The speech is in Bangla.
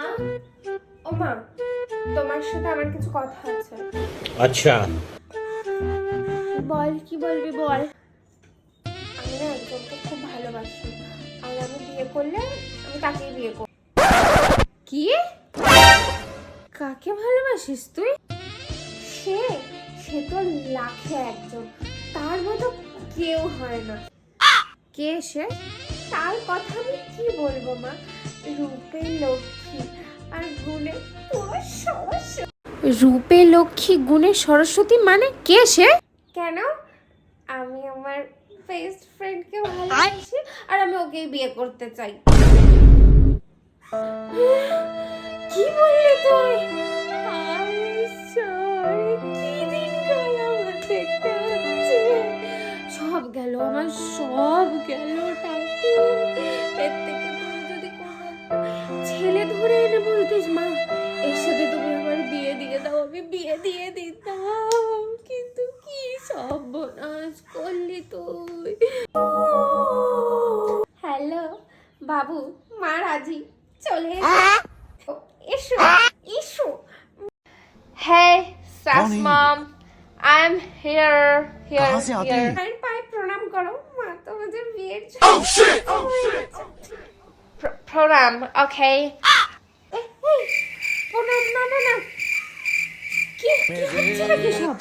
মা, ও মা, তোমার সাথে আমার কিছু কথা আছে। अच्छा বল, কি বলবি বল। আমি না একজনকে খুব ভালোবাসি, আর আমি বিয়ে করলে আমি তাকেই বিয়ে করব। কি? কাকে ভালোবাসিস তুই? সে সে তো লাখে একজন, তার মতো কেউ হয় না। কে সে? তার কথা আমি কি বলবো মা, রূপে লক্ষ্মী আর গুণে পুরো সরস্বতী। রূপে লক্ষ্মী গুণে সরস্বতী মানে কে সে? কেন? আমি আমার বেস্ট ফ্রেন্ডকে ভালোবাসি আর আমি ওকেই বিয়ে করতে চাই। কি বললি তুই? কি দিনকাল আমার দেখতে হচ্ছে। সব গেল আমার, সব গেল ঠাকুর। এর থেকে তুমি যদি কোনো ছেলে ধরে এনে বলতিস মা এর সাথে তুমি আমার বিয়ে দিয়ে দাও, আমি বিয়ে দিয়ে দিতাম। কিন্তু কি সর্বনাশ করলি তুই। হ্যালো বাবু, মা রাজি, চলে এসো এসো। Hey, Sass mom, I'm here. আরে পায়ে প্রণাম করো, মা তোমাদের বিয়ের প্রণাম, okay? প্রণাম না না না, কি হচ্ছে নাকি সব?